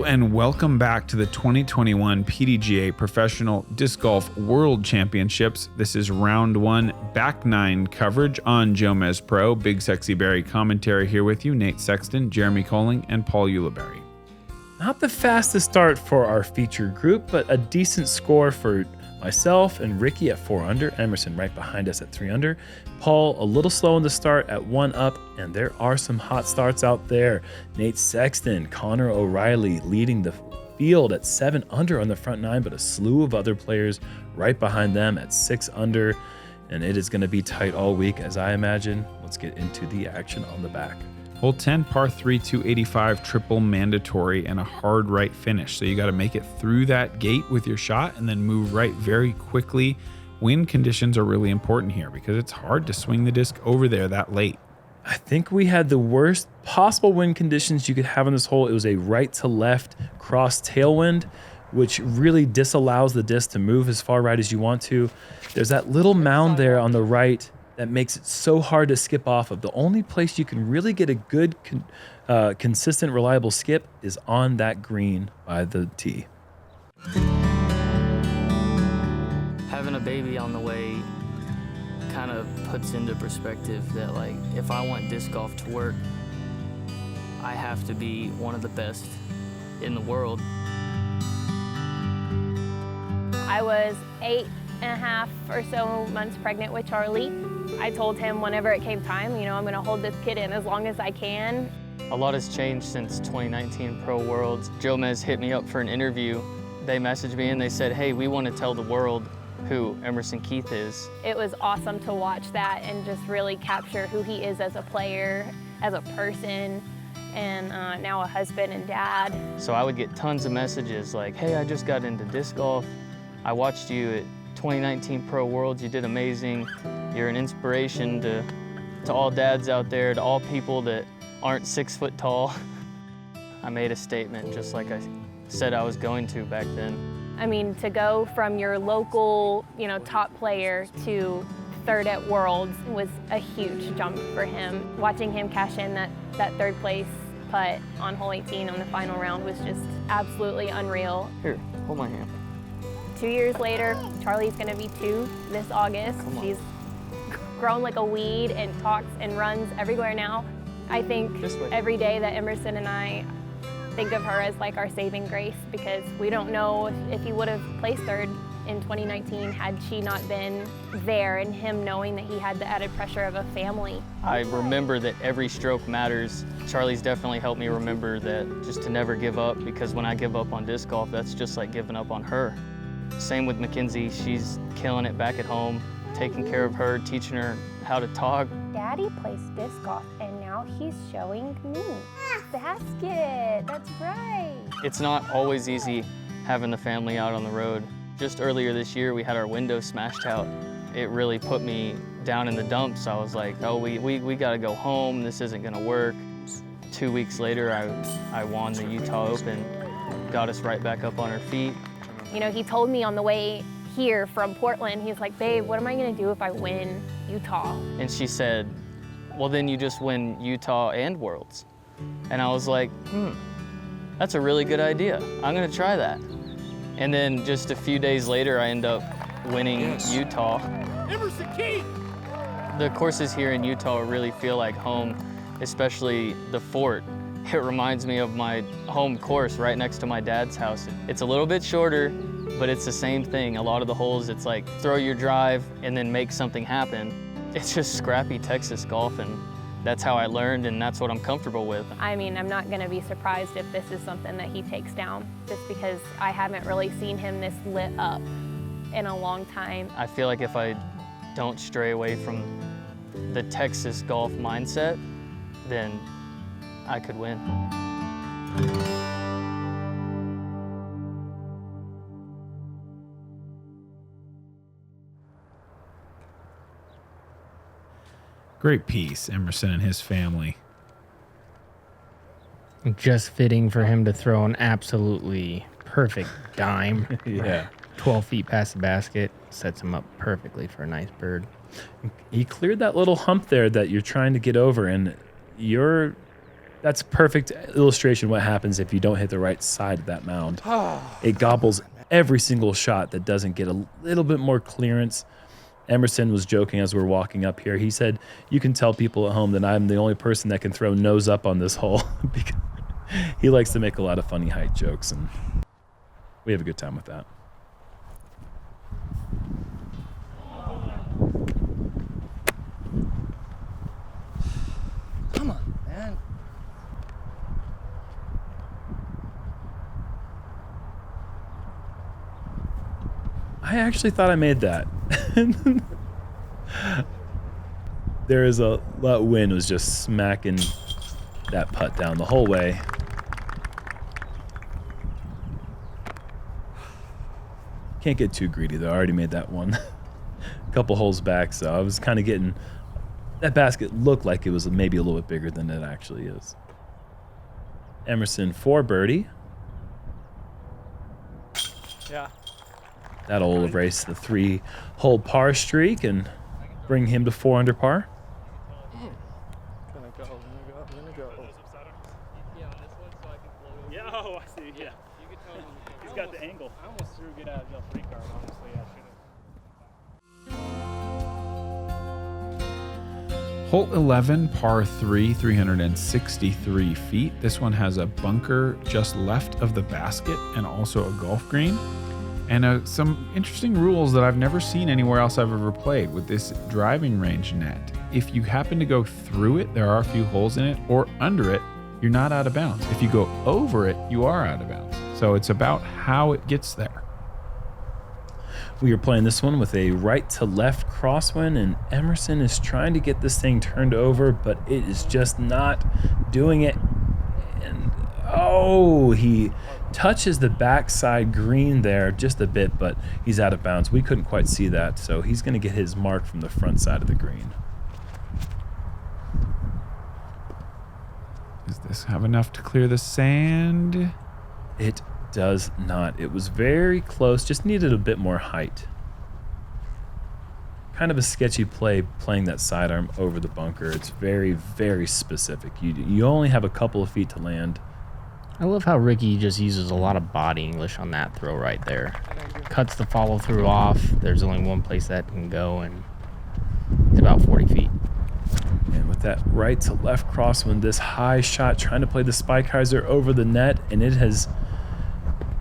and welcome back to the 2021 PDGA Professional Disc Golf World Championships. This is round one, back nine coverage on JomezPro. BigSexyBarri commentary here with you, Nate Sexton, Jeremy Koling, and Paul Ulibarri. Not the fastest start for our featured group, but a decent score for myself and Ricky at 4 under, Emerson right behind us at 3 under, Paul a little slow in the start at 1 up, and there are some hot starts out there. Nate Sexton, Connor O'Reilly leading the field at 7 under on the front 9, but a slew of other players right behind them at 6 under, and it is going to be tight all week as I imagine. Let's get into the action on the back. Hole 10, par 3, 285, triple mandatory, and a hard right finish. So you got to make it through that gate with your shot and then move right very quickly. Wind conditions are really important here because it's hard to swing the disc over there that late. I think we had the worst possible wind conditions you could have on this hole. It was a right to left cross tailwind, which really disallows the disc to move as far right as you want to. There's that little mound there on the right that makes it so hard to skip off of. The only place you can really get a good, consistent, reliable skip is on that green by the tee. Having a baby on the way kind of puts into perspective that, like, if I want disc golf to work, I have to be one of the best in the world. I was 8.5 or so months pregnant with Charlie. I told him whenever it came time, I'm gonna hold this kid in as long as I can. A lot has changed since 2019 Pro Worlds. Jomez hit me up for an interview. They messaged me and they said, hey, we want to tell the world who Emerson Keith is. It was awesome to watch that and just really capture who he is as a player, as a person, and now a husband and dad. So I would get tons of messages like, hey, I just got into disc golf. I watched you at 2019 Pro Worlds, you did amazing. You're an inspiration to all dads out there, to all people that aren't 6 foot tall. I made a statement just like I said I was going to back then. I mean, to go from your local, top player to third at Worlds was a huge jump for him. Watching him cash in that third place putt on hole 18 on the final round was just absolutely unreal. Here, hold my hand. 2 years later, Charlie's gonna be 2 this August. She's grown like a weed and talks and runs everywhere now. I think every day that Emerson and I think of her as like our saving grace, because we don't know if he would have placed third in 2019 had she not been there, and him knowing that he had the added pressure of a family. I remember that every stroke matters. Charlie's definitely helped me remember that, just to never give up, because when I give up on disc golf, that's just like giving up on her. Same with Mackenzie, she's killing it back at home, taking care of her, teaching her how to talk. Daddy plays disc golf and now he's showing me. Basket, that's right. It's not always easy having the family out on the road. Just earlier this year, we had our window smashed out. It really put me down in the dumps. I was like, oh, we gotta go home, this isn't gonna work. 2 weeks later, I won the Utah Open, got us right back up on our feet. He told me on the way here from Portland, he's like, babe, what am I gonna do if I win Utah? And she said, well, then you just win Utah and Worlds. And I was like, that's a really good idea. I'm gonna try that. And then just a few days later, I end up winning Utah. Emerson Keith! The courses here in Utah really feel like home, especially the Fort. It reminds me of my home course right next to my dad's house. It's a little bit shorter, but it's the same thing. A lot of the holes, it's like throw your drive and then make something happen. It's just scrappy Texas golf, and that's how I learned, and that's what I'm comfortable with. I mean, I'm not gonna be surprised if this is something that he takes down, just because I haven't really seen him this lit up in a long time. I feel like if I don't stray away from the Texas golf mindset, then I could win. Great piece, Emerson and his family. Just fitting for him to throw an absolutely perfect dime. Yeah. 12 feet past the basket, sets him up perfectly for a nice bird. He cleared that little hump there that you're trying to get over, and you're That's perfect illustration what happens if you don't hit the right side of that mound. It gobbles every single shot that doesn't get a little bit more clearance. Emerson was joking as we're walking up here. He said, you can tell people at home that I'm the only person that can throw nose up on this hole because he likes to make a lot of funny height jokes, and we have a good time with that. Come on, man. I actually thought I made that. There is a lot. Wind was just smacking that putt down the whole way. Can't get too greedy though. I already made that one a couple holes back, so I was kind of getting that basket looked like it was maybe a little bit bigger than it actually is. Emerson for birdie. Yeah. That'll erase the 3-hole par streak and bring him to 4 under par. Gonna go. Yeah, oh, I see. Yeah. He's got the angle. I almost threw get out of jail free card, honestly. I should have. Hole 11, par 3, 363 feet. This one has a bunker just left of the basket and also a golf green. And some interesting rules that I've never seen anywhere else I've ever played with this driving range net. If you happen to go through it, there are a few holes in it, or under it, you're not out of bounds. If you go over it, you are out of bounds. So it's about how it gets there. We are playing this one with a right to left crosswind, and Emerson is trying to get this thing turned over, but it is just not doing it. And oh, he touches the backside green there just a bit, but he's out of bounds. We couldn't quite see that, so he's going to get his mark from the front side of the green. Does this have enough to clear the sand? It does not. It was very close, just needed a bit more height. Kind of a sketchy play playing that sidearm over the bunker. It's very, very specific. You only have a couple of feet to land. I love how Ricky just uses a lot of body English on that throw right there. Cuts the follow through off. There's only one place that can go, and it's about 40 feet. And with that right to left crosswind, this high shot trying to play the spike hyzer over the net, and it has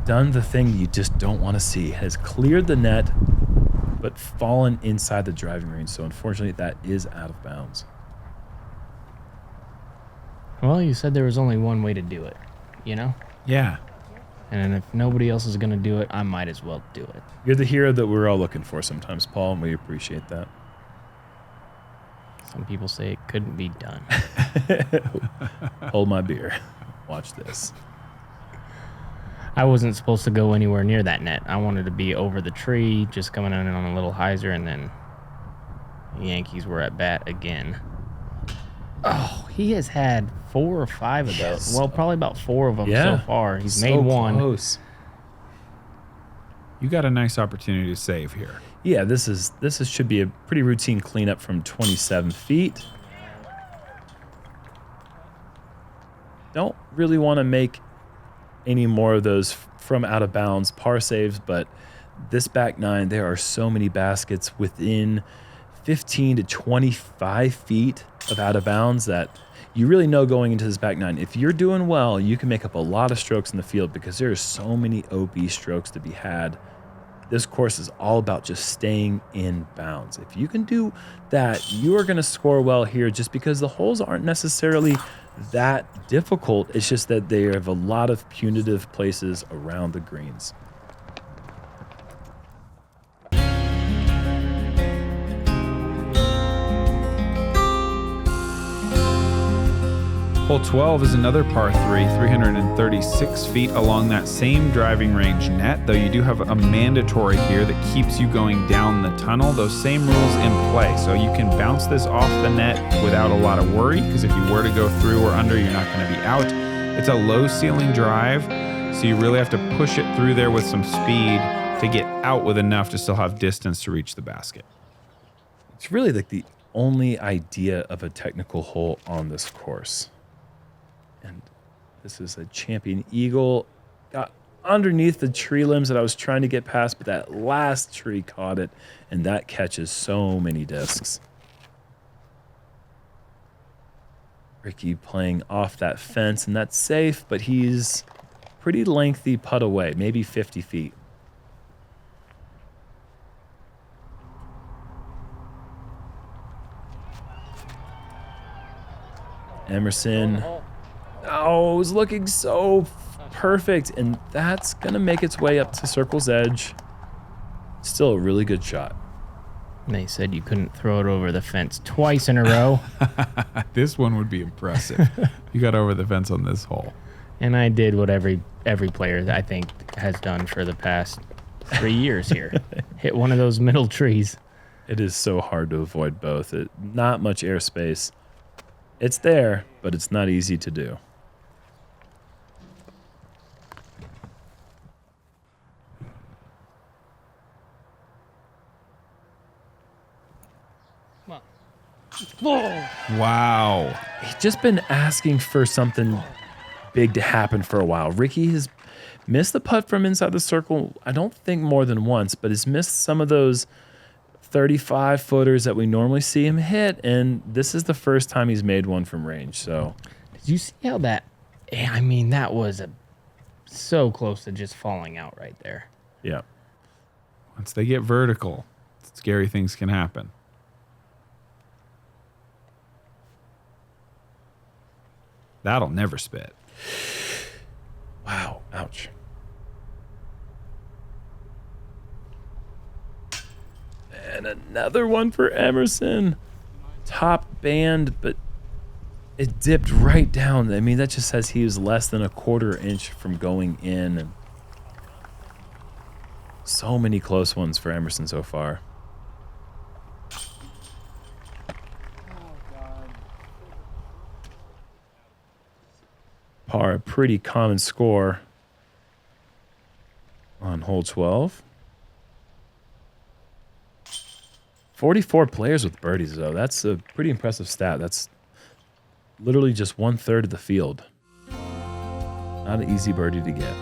done the thing you just don't want to see. It has cleared the net, but fallen inside the driving range. So unfortunately, that is out of bounds. Well, you said there was only one way to do it, you know? Yeah. And if nobody else is going to do it, I might as well do it. You're the hero that we're all looking for sometimes, Paul, and we appreciate that. Some people say it couldn't be done. Hold my beer. Watch this. I wasn't supposed to go anywhere near that net. I wanted to be over the tree, just coming in on a little hyzer, and then the Yankees were at bat again. Oh, he has had 4 or 5 of those. Well, probably about 4 of them so far. He's made one. Close. You got a nice opportunity to save here. Yeah, this should be a pretty routine cleanup from 27 feet. Don't really want to make any more of those from out of bounds par saves, but this back nine, there are so many baskets within 15 to 25 feet of out of bounds that you really know going into this back nine, if you're doing well, you can make up a lot of strokes in the field because there are so many OB strokes to be had. This course is all about just staying in bounds. If you can do that, you are going to score well here just because the holes aren't necessarily that difficult. It's just that they have a lot of punitive places around the greens. Hole 12 is another par 3, 336 feet along that same driving range net, though you do have a mandatory here that keeps you going down the tunnel. Those same rules in play, so you can bounce this off the net without a lot of worry, because if you were to go through or under, you're not going to be out. It's a low ceiling drive, so you really have to push it through there with some speed to get out with enough to still have distance to reach the basket. It's really like the only idea of a technical hole on this course. This is a champion eagle. Got underneath the tree limbs that I was trying to get past, but that last tree caught it, and that catches so many discs. Ricky playing off that fence, and that's safe, but he's pretty lengthy putt away, maybe 50 feet. Emerson, oh, it was looking so perfect, and that's gonna make its way up to circle's edge. Still a really good shot. They said you couldn't throw it over the fence twice in a row. This one would be impressive. You got over the fence on this hole. And I did what every player I think has done for the past 3 years here. Hit one of those middle trees. It is so hard to avoid both. Not much airspace. It's there, but it's not easy to do. Wow. He's just been asking for something big to happen for a while. Ricky has missed the putt from inside the circle, I don't think more than once, but has missed some of those 35 footers that we normally see him hit, and this is the first time he's made one from range. So did you see how that, I mean, that was so close to just falling out right there. yeah. Once they get vertical, scary things can happen. That'll never spit. Wow, ouch. And another one for Emerson. Top band, but it dipped right down. I mean, that just says he was less than a quarter inch from going in. And so many close ones for Emerson so far. Par, a pretty common score on hole 12. 44 players with birdies, though. That's a pretty impressive stat. That's literally just 1/3 of the field. Not an easy birdie to get.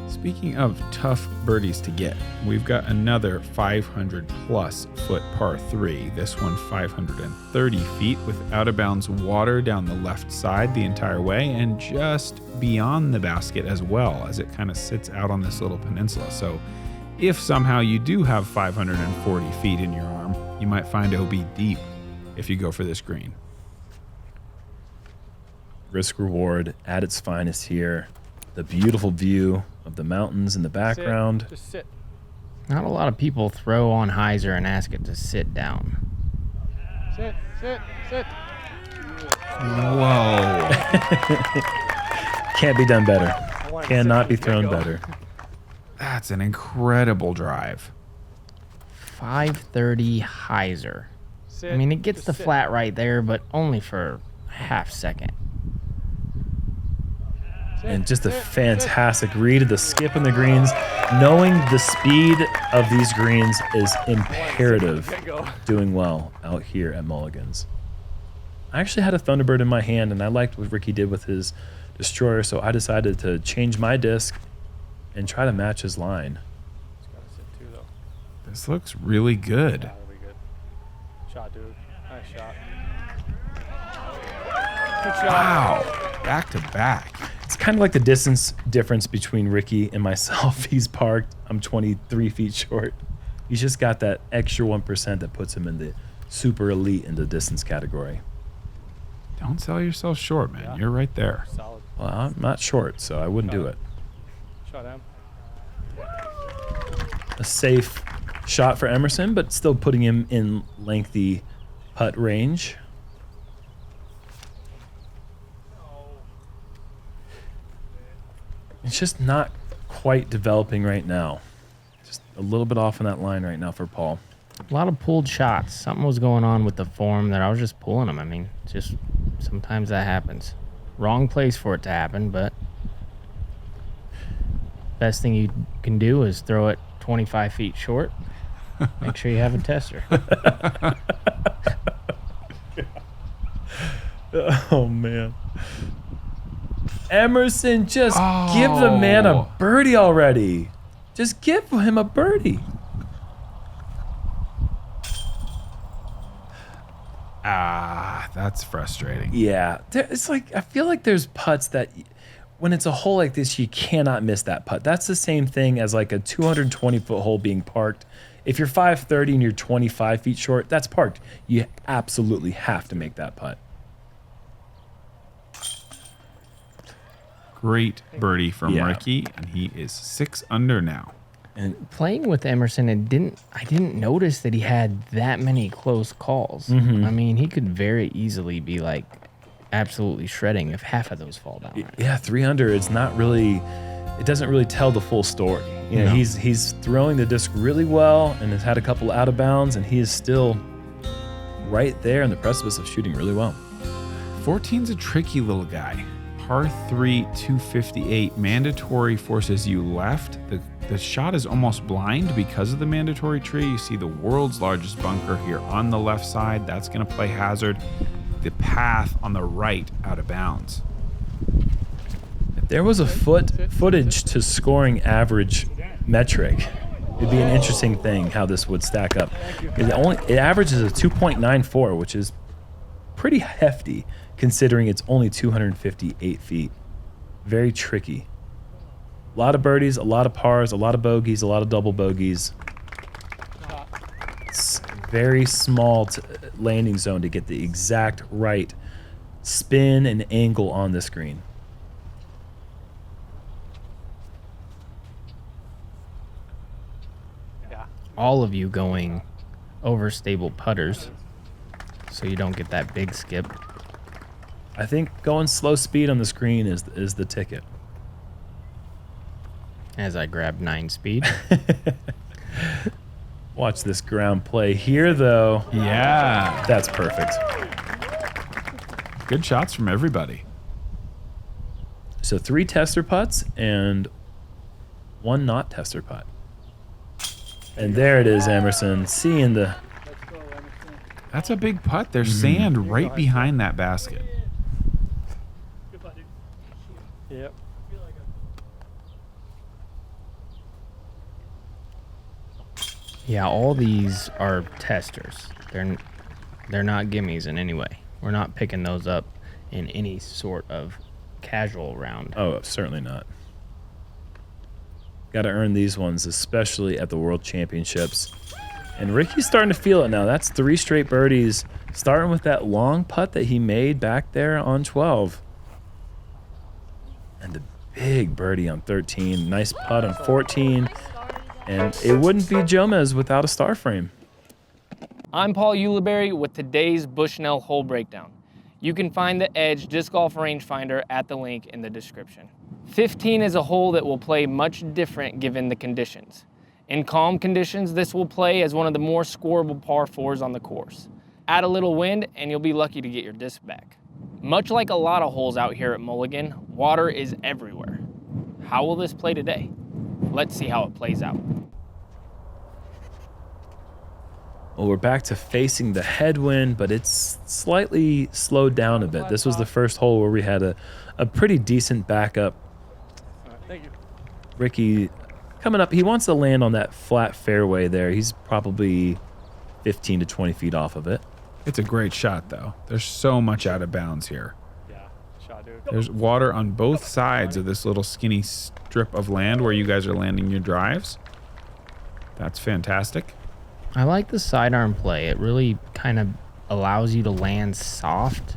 Speaking of tough birdies to get, we've got another 500-plus foot par 3. This one 530 feet with out-of-bounds water down the left side the entire way and just beyond the basket as well, as it kind of sits out on this little peninsula. So if somehow you do have 540 feet in your arm, you might find OB deep if you go for this green. Risk reward at its finest here. The beautiful view of the mountains in the background. Sit. Just sit. Not a lot of people throw on hyzer and ask it to sit down. Sit. Whoa. Can't be done better. Cannot be thrown better. That's an incredible drive. 530 hyzer. Sit. I mean, it gets Just the sit. flat right there, but only for a half second. And just a fantastic read of the skip in the greens. Knowing the speed of these greens is imperative. Doing well out here at Mulligans. I actually had a Thunderbird in my hand, and I liked what Ricky did with his Destroyer, so I decided to change my disc and try to match his line. Just gotta sit too, though. This looks really good. That'll be good. Shot, dude. Nice shot. Good shot. Wow. Back to back. It's kind of like the distance difference between Ricky and myself. He's parked. I'm 23 feet short. He's just got that extra 1% that puts him in the super elite in the distance category. Don't sell yourself short, man. Yeah. You're right there. Solid. Well, I'm not short, so I wouldn't do it. Shot him. A safe shot for Emerson, but still putting him in lengthy putt range. It's just not quite developing right now. Just a little bit off on that line right now for Paul. A lot of pulled shots. Something was going on with the form that I was just pulling them. I mean, just sometimes that happens. Wrong place for it to happen, but best thing you can do is throw it 25 feet short. Make sure you have a tester. Oh, man. Emerson, just give the man a birdie already. Just give him a birdie. That's frustrating. Yeah, it's like I feel like there's putts that when it's a hole like this, you cannot miss that putt. That's the same thing as like a 220-foot hole being parked. If you're 530 and you're 25 feet short, that's parked. You absolutely have to make that putt. Great birdie from Ricky, and he is 6 under now. And playing with Emerson, I didn't notice that he had that many close calls. I mean, he could very easily be like absolutely shredding if half of those fall down. Right? yeah, 3 under. It's not really. It doesn't really tell the full story. You know, he's throwing the disc really well and has had a couple out of bounds, and he is still right there on the precipice of shooting really well. 14's a tricky little guy. Par 3, 258. Mandatory forces you left. The shot is almost blind because of the mandatory tree. You see the world's largest bunker here on the left side. That's going to play hazard. The path on the right out of bounds. If there was a footage to scoring average metric, it'd be an interesting thing how this would stack up. It averages a 2.94, which is pretty hefty considering it's only 258 feet. Very tricky. A lot of birdies, a lot of pars, a lot of bogeys, a lot of double bogeys. It's very small landing zone to get the exact right spin and angle on this green. All of you going over stable putters so you don't get that big skip. I think going slow speed on the screen is the ticket. As I grab 9 speed. Watch this ground play here, though. Yeah. That's perfect. Good shots from everybody. So 3 tester putts and 1 not tester putt. And there it is, Emerson. Seeing the... That's a big putt. There's sand right behind that basket. Yep. Yeah, all these are testers. They're not gimmies in any way. We're not picking those up in any sort of casual round. Oh, certainly not. Got to earn these ones, especially at the World Championships. And Ricky's starting to feel it now. That's 3 straight birdies, starting with that long putt that he made back there on 12. And the big birdie on 13. Nice putt on 14. And it wouldn't be Jomez without a star frame. I'm Paul Ulibarri with today's Bushnell hole breakdown. You can find the Edge Disc Golf Rangefinder at the link in the description. 15 is a hole that will play much different given the conditions. In calm conditions, this will play as one of the more scoreable par 4s on the course. Add a little wind and you'll be lucky to get your disc back. Much like a lot of holes out here at Mulligan, water is everywhere. How will this play today? Let's see how it plays out. Well, we're back to facing the headwind, but it's slightly slowed down a bit. This was the first hole where we had a pretty decent backup. All right, thank you. Ricky coming up, he wants to land on that flat fairway there. He's probably 15 to 20 feet off of it. It's a great shot, though. There's so much out of bounds here. Yeah, shot, dude. There's water on both sides of this little skinny strip of land where you guys are landing your drives. That's fantastic. I like the sidearm play. It really kind of allows you to land soft,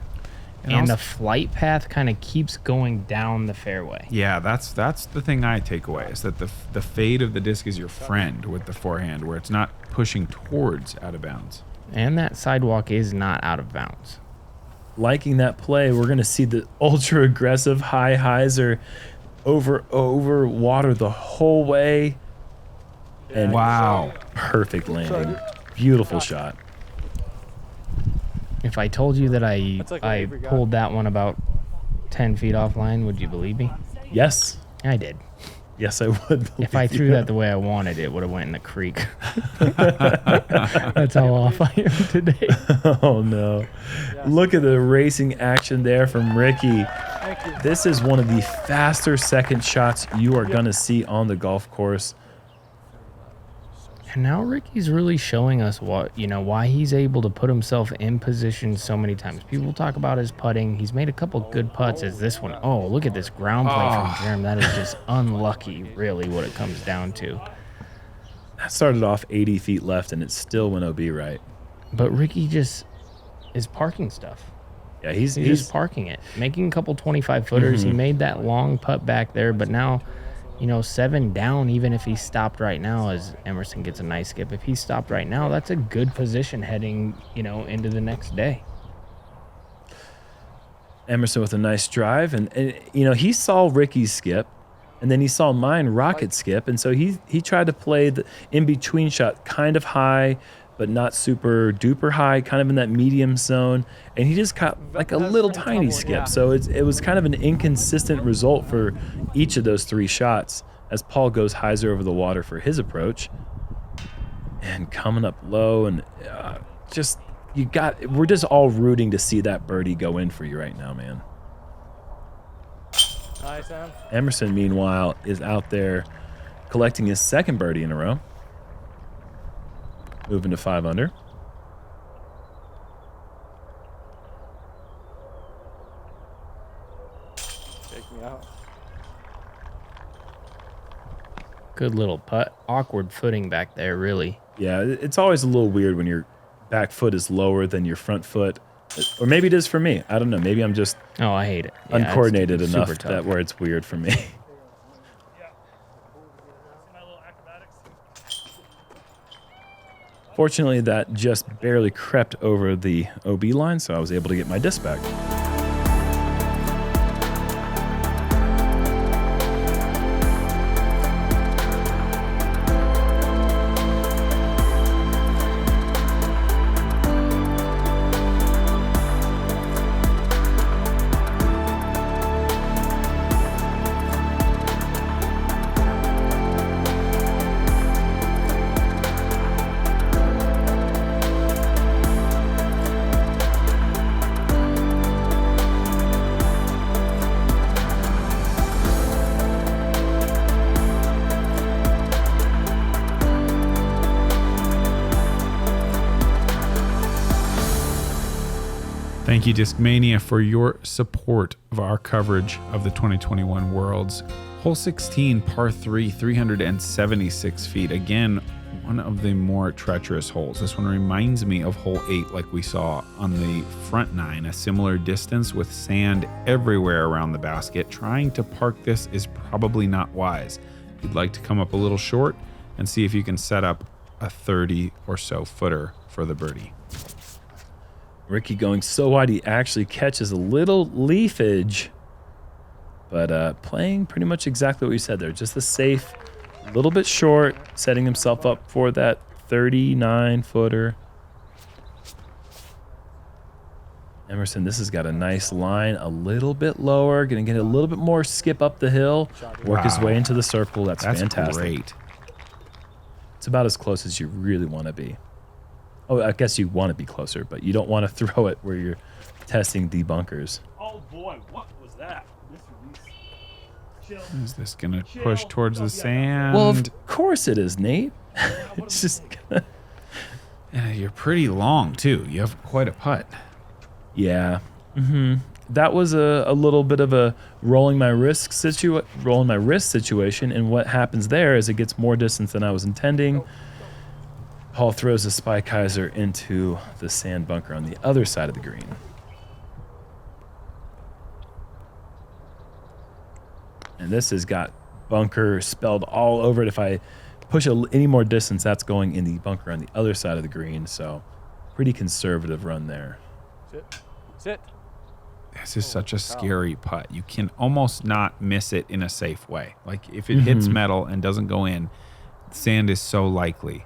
and the flight path kind of keeps going down the fairway. Yeah, that's the thing I take away, is that the fade of the disc is your friend with the forehand, where it's not pushing towards out of bounds. And that sidewalk is not out of bounds. Liking that play, we're going to see the ultra aggressive high hyzer over water the whole way. And wow, perfect landing. Beautiful shot. If I told you that I pulled that one about 10 feet offline, would you believe me? Yes. I did. Yes, I would. If I threw that the way I wanted, it would have went in the creek. That's how off I am today. Oh, no. Look at the racing action there from Ricky. This is one of the faster second shots you are going to see on the golf course. And now Ricky's really showing us why he's able to put himself in position so many times. People talk about his putting. He's made a couple good putts as this one. Oh, look at this ground play from Jerm. That is just unlucky, really, what it comes down to. That started off 80 feet left, and it still went OB right. But Ricky just is parking stuff. Yeah, he's just parking it, making a couple 25-footers. He made that long putt back there, but now, 7 down, even if he stopped right now, as Emerson gets a nice skip. If he stopped right now, that's a good position heading, into the next day. Emerson with a nice drive, and he saw Ricky's skip, and then he saw mine rocket skip, and so he tried to play the in-between shot kind of high, but not super duper high, kind of in that medium zone, and he just caught like a little tiny skip. So it was kind of an inconsistent result for each of those 3 shots as Paul goes hyzer over the water for his approach. And coming up low, and we're just all rooting to see that birdie go in for you right now, man. Nice, Sam. Emerson, meanwhile, is out there collecting his 2nd birdie in a row. Moving to 5 under. Take me out. Good little putt. Awkward footing back there, really. Yeah, it's always a little weird when your back foot is lower than your front foot. Or maybe it is for me. I don't know. Maybe I'm just I hate it. Yeah, uncoordinated it's enough super tough. that where it's weird for me. Fortunately, that just barely crept over the OB line, so I was able to get my disc back. Thank you, Discmania, for your support of our coverage of the 2021 Worlds. Hole 16, par 3, 376 feet. Again, one of the more treacherous holes. This one reminds me of hole 8 like we saw on the front 9, a similar distance with sand everywhere around the basket. Trying to park this is probably not wise. You'd like to come up a little short and see if you can set up a 30 or so footer for the birdie. Ricky going so wide, he actually catches a little leafage, but playing pretty much exactly what we said there. Just a safe, little bit short, setting himself up for that 39-footer. Emerson, this has got a nice line, a little bit lower, going to get a little bit more skip up the hill, work his way into the circle. That's fantastic. Great. It's about as close as you really want to be. Oh, I guess you want to be closer, but you don't want to throw it where you're testing the bunkers. Oh boy, what was that? Is this going to push towards the sand? Well, of course it is, Nate. It's just gonna... Yeah, you're pretty long, too. You have quite a putt. Yeah. That was a little bit of a rolling my wrist situation, and what happens there is it gets more distance than I was intending. Paul throws a spike hyzer into the sand bunker on the other side of the green. And this has got bunker spelled all over it. If I push any more distance, that's going in the bunker on the other side of the green. So pretty conservative run there. Sit. This is such a scary putt. You can almost not miss it in a safe way. Like if it hits metal and doesn't go in, sand is so likely.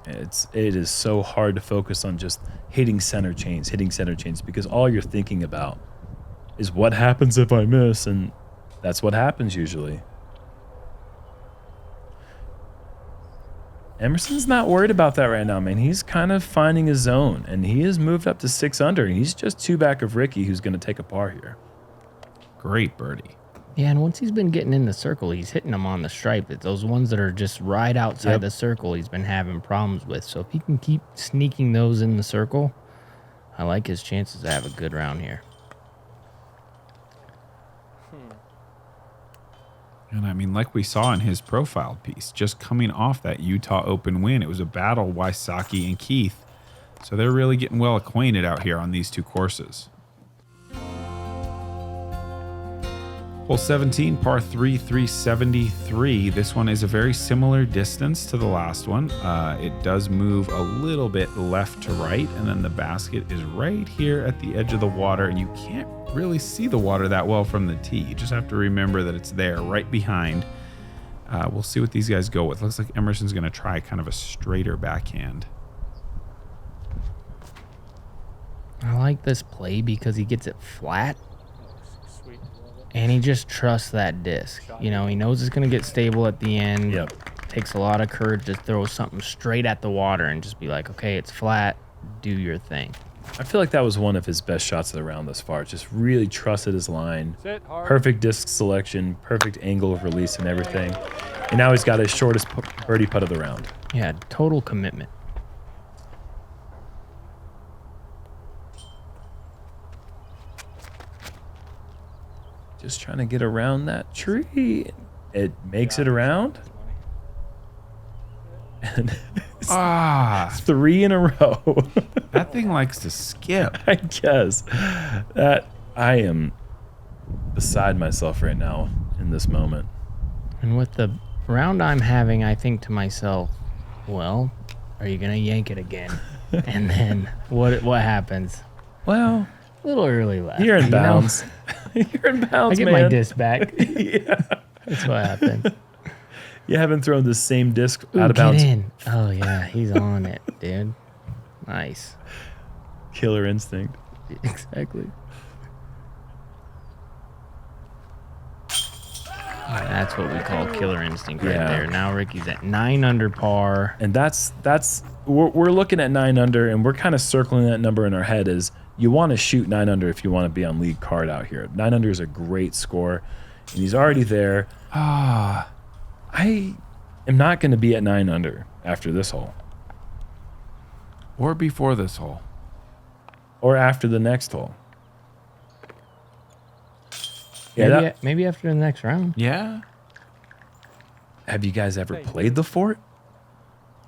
It is so hard to focus on just hitting center chains because all you're thinking about is what happens if I miss, and that's what happens usually. Emerson's not worried about that right now, man. He's kind of finding his zone, and he has moved up to 6 under, and he's just 2 back of Ricky, who's going to take a par here. Great birdie. Yeah, and once he's been getting in the circle, he's hitting them on the stripe. It's those ones that are just right outside the circle he's been having problems with. So if he can keep sneaking those in the circle, I like his chances to have a good round here. And I mean, like we saw in his profile piece, just coming off that Utah Open win, it was a battle, Wysocki and Keith. So they're really getting well acquainted out here on these 2 courses. Hole 17, par 3, 373. This one is a very similar distance to the last one. It does move a little bit left to right, and then the basket is right here at the edge of the water, and you can't really see the water that well from the tee. You just have to remember that it's there right behind. We'll see what these guys go with. Looks like Emerson's going to try kind of a straighter backhand. I like this play because he gets it flat. And he just trusts that disc. You know, he knows it's going to get stable at the end. Yep. Takes a lot of courage to throw something straight at the water and just be like, okay, it's flat. Do your thing. I feel like that was one of his best shots of the round thus far. Just really trusted his line. Sit hard. Perfect disc selection, perfect angle of release and everything. And now he's got his shortest birdie putt of the round. Yeah, total commitment. Just trying to get around that tree. It makes it around. And it's 3 in a row. That thing likes to skip. I guess. That I am beside myself right now in this moment. And with the round I'm having, I think to myself, well, are you going to yank it again? And then what happens? Well, a little early left. you're in bounds. You're in bounds, I get man. my disc back. Yeah. That's what happened. You haven't thrown the same disc Ooh, out of bounds. Get in. Oh, yeah. He's on it, dude. Nice. Killer instinct. Exactly. That's what we call killer instinct right there. Now Ricky's at 9 under par. And that's we're looking at 9 under, and we're kind of circling that number in our head as you want to shoot 9 under if you want to be on league card out here. 9 under is a great score, and he's already there. I am not going to be at 9 under after this hole. Or before this hole. Or after the next hole. Yeah, Maybe after the next round. Yeah. Have you guys ever played the fort?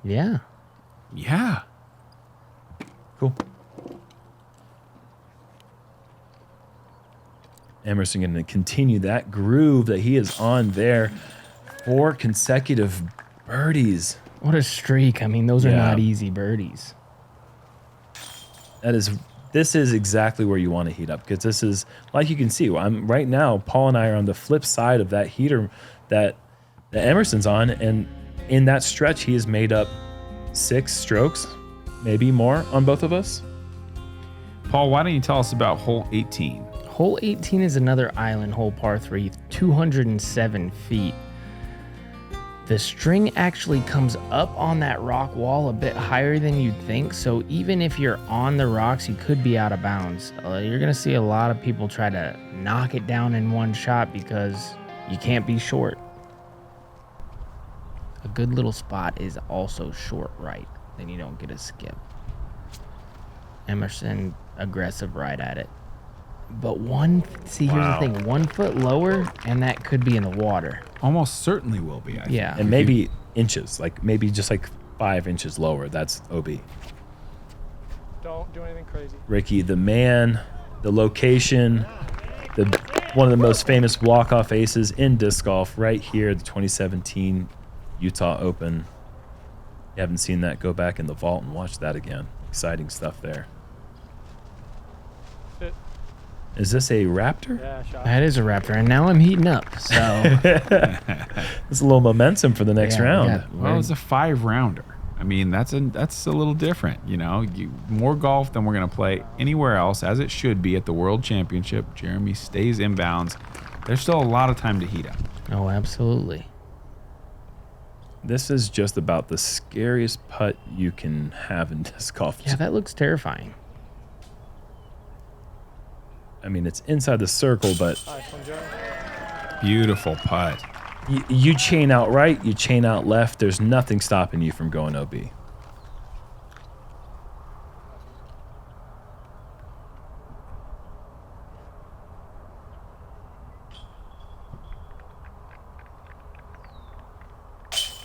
Yeah. Yeah. Cool. Emerson going to continue that groove that he is on there. 4 consecutive birdies. What a streak. I mean, those are not easy birdies. This is exactly where you want to heat up, because this is, like you can see, right now, Paul and I are on the flip side of that heater that Emerson's on, and in that stretch, he has made up 6 strokes, maybe more on both of us. Paul, why don't you tell us about hole 18? Hole 18 is another island hole, par 3, 207 feet. The string actually comes up on that rock wall a bit higher than you'd think, so even if you're on the rocks, you could be out of bounds. You're going to see a lot of people try to knock it down in one shot because you can't be short. A good little spot is also short right, then you don't get a skip. Emerson, aggressive right at it. But here's the thing, 1 foot lower, and that could be in the water. Almost certainly will be, I think. Yeah. And maybe inches, maybe just 5 inches lower. That's OB. Don't do anything crazy. Ricky, the man, the location, one of the most famous walk-off aces in disc golf right here at the 2017 Utah Open. You haven't seen that, go back in the vault and watch that again. Exciting stuff there. Sit. Is this a Raptor? Yeah, shot. That is a Raptor, and now I'm heating up, so... There's a little momentum for the next round. Well, it's a 5-rounder. I mean, that's a little different, you know. More golf than we're going to play anywhere else, as it should be at the World Championship. Jeremy stays inbounds. There's still a lot of time to heat up. Oh, absolutely. This is just about the scariest putt you can have in disc golf. Yeah, that looks terrifying. I mean, it's inside the circle, but Nice one, Jerm. Beautiful putt. you chain out right, you chain out left. There's nothing stopping you from going OB.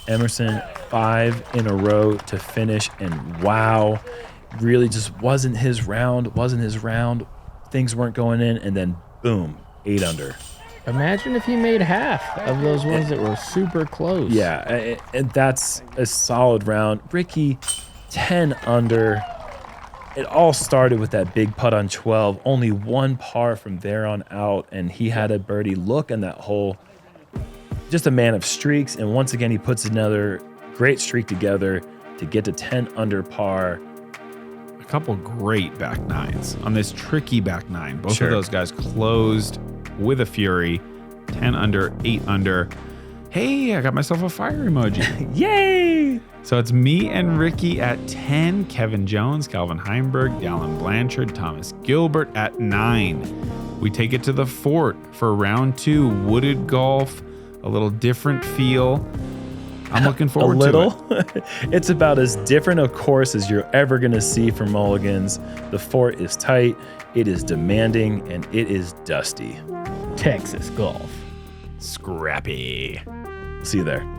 Emerson, 5 in a row to finish, and wow, really just wasn't his round. Things weren't going in, and then boom, 8 under. Imagine if he made half of those ones that were super close. Yeah, and that's a solid round. Ricky, 10 under. It all started with that big putt on 12. Only 1 par from there on out, and he had a birdie look in that hole. Just a man of streaks, and once again, he puts another great streak together to get to 10 under par. A couple great back nines on this tricky back nine. Both Sure. of those guys closed with a fury. 10 under, 8 under. Hey, I got myself a fire emoji. Yay! So it's me and Ricky at 10, Kevin Jones, Calvin Heimberg, Dallin Blanchard, Thomas Gilbert at 9. We take it to the fort for round 2, wooded golf, a little different feel. I'm looking forward to it. It's about as different a course as you're ever going to see from Mulligans. The fort is tight, it is demanding, and it is dusty. Texas golf. Scrappy. See you there.